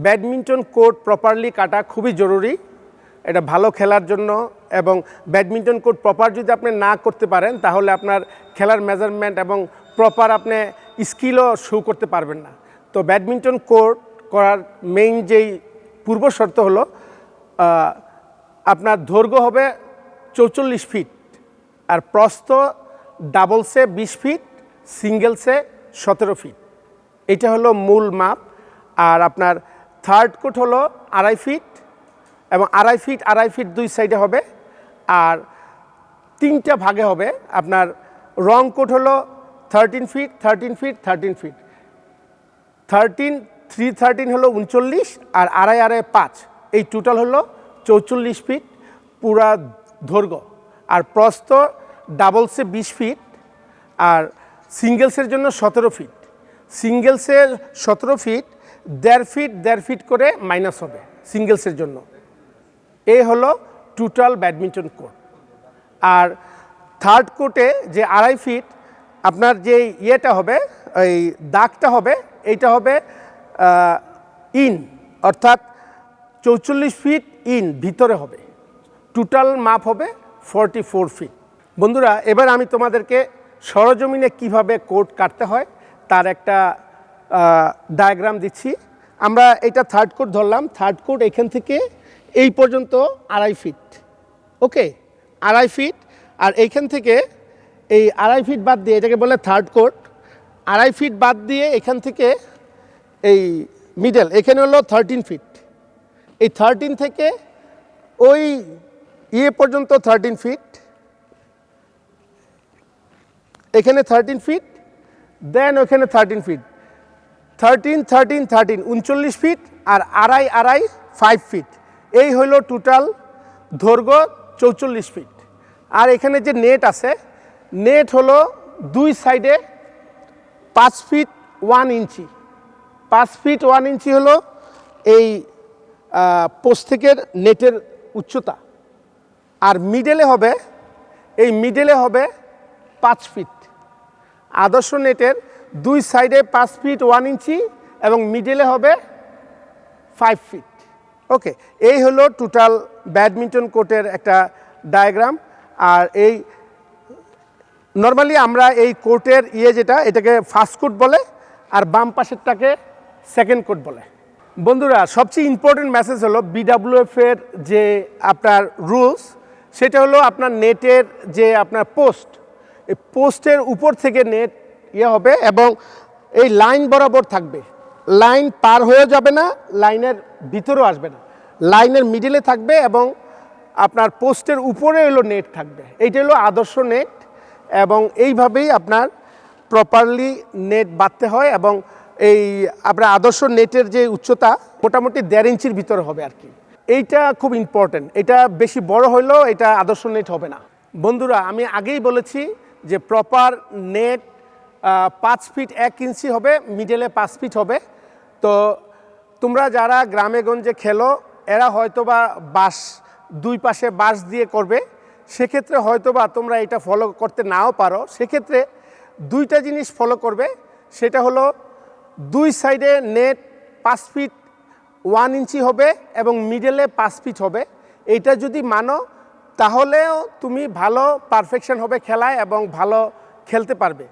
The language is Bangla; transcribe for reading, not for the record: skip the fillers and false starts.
ব্যাডমিন্টন কোর্ট প্রপারলি কাটা খুবই জরুরি, এটা ভালো খেলার জন্য। এবং ব্যাডমিন্টন কোর্ট প্রপার যদি আপনি না করতে পারেন তাহলে আপনার খেলার মেজারমেন্ট এবং প্রপার আপনি স্কিলও শো করতে পারবেন না। তো ব্যাডমিন্টন কোর্ট করার মেইন যেই পূর্ব শর্ত হলো আপনার দৈর্ঘ্য হবে 44 ফিট, আর প্রস্থ ডাবলসে 20 ফিট, সিঙ্গেলসে 17 ফিট। এটা হলো মূল মাপ। আর আপনার থার্ড কোর্ট হলো 2.5 ফিট, এবং 2.5 ফিট দুই সাইডে হবে। আর 3টা ভাগে হবে। আপনার রং কোর্ট হলো 13 ফিট, 13 ফিট, 13 ফিট, 313 হলো 39, আর 2.5 5, এই টোটাল হলো 44 ফিট পুরা দৈর্ঘ্য। আর প্রস্থ ডাবলসে 20 ফিট, আর সিঙ্গেলসের জন্য 17 ফিট। সিঙ্গেলসের 17 ফিট 1.5 ফিট করে মাইনাস হবে সিঙ্গেলসের জন্য। এই হলো টোটাল ব্যাডমিন্টন কোর্ট। আর থার্ড কোর্টে যে 2.5 ফিট আপনার যে ইয়েটা হবে, এই দাগটা হবে, এইটা হবে ইন, অর্থাৎ 44 ফিট ইন ভিতরে হবে। টোটাল মাপ হবে 44 ফিট। বন্ধুরা, এবার আমি তোমাদেরকে সরজমিনে কিভাবে কোর্ট কাটতে হয় তার একটা ডায়াগ্রাম দিচ্ছি। আমরা এটা থার্ড কোর্ট ধরলাম। থার্ড কোর্ট এখান থেকে এই পর্যন্ত 2.5 ফিট, ওকে, 2.5 ফিট। আর এইখান থেকে এই 2.5 ফিট বাদ দিয়ে, এটাকে বলে থার্ড কোর্ট, 2.5 ফিট বাদ দিয়ে এখান থেকে এই মিডল এখানে হলো 13 ফিট। এই 13 থেকে ওই ইয়ে পর্যন্ত 13 ফিট, এখানে 13 ফিট, দেন ওখানে 13 ফিট, 13 13 13 39 ফিট, আর 2.5 5 ফিট। এই হলো টোটাল দৈর্ঘ্য 44 ফিট। আর এখানে যে নেট আছে, নেট হলো দুই সাইডে 5 ফিট 1 ইঞ্চি। 5 ফিট 1 ইঞ্চি হলো এই পোস্ট থেকে নেটের উচ্চতা। আর মিডলে হবে, এই মিডলে হবে 5 ফিট। আদর্শ নেটের দুই সাইডে 5 ফিট 1 ইঞ্চি এবং মিডলে হবে 5 ফিট, ওকে। এই হলো টোটাল ব্যাডমিন্টন কোর্টের একটা ডায়াগ্রাম। আর এই নর্মালি আমরা এই কোর্টের যেটা, এটাকে ফার্স্ট কোর্ট বলে, আর বাম পাশেরটাকে সেকেন্ড কোর্ট বলে। বন্ধুরা, সবচেয়ে ইম্পর্টেন্ট মেসেজ হলো বিডব্লিউএফ এর যে আপনার রুলস, সেটা হলো আপনার নেটের যে আপনার পোস্ট, এই পোস্টের উপর থেকে নেট হবে এবং এই লাইন বরাবর থাকবে। লাইন পার হয়ে যাবে না, লাইনের ভিতরেও আসবে না, লাইনের মিডিলে থাকবে এবং আপনার পোস্টের উপরে হলো নেট থাকবে। এইটা হলো আদর্শ নেট, এবং এইভাবেই আপনার প্রপারলি নেট বাঁধতে হয়। এবং এই আপনার আদর্শ নেটের যে উচ্চতা মোটামুটি 1.5 ইঞ্চির ভিতরে হবে আর কি। এইটা খুব ইম্পর্টেন্ট। এটা বেশি বড় হইলেও এটা আদর্শ নেট হবে না। বন্ধুরা, আমি আগেই বলেছি যে প্রপার নেট 5 ফিট 1 ইঞ্চি হবে, মিডলে 5 ফিট হবে। তো তোমরা যারা গ্রামে গঞ্জে খেলো, এরা হয়তোবা বাঁশ, দুই পাশে বাঁশ দিয়ে করবে, সেক্ষেত্রে হয়তোবা তোমরা এটা ফলো করতে নাও পারো। সেক্ষেত্রে দুইটা জিনিস ফলো করবে, সেটা হলো দুই সাইডে নেট 5 ফিট 1 ইঞ্চি হবে এবং মিডলে 5 ফিট হবে। এইটা যদি মানো তাহলেও তুমি ভালো পারফেকশন হবে খেলায় এবং ভালো খেলতে পারবে।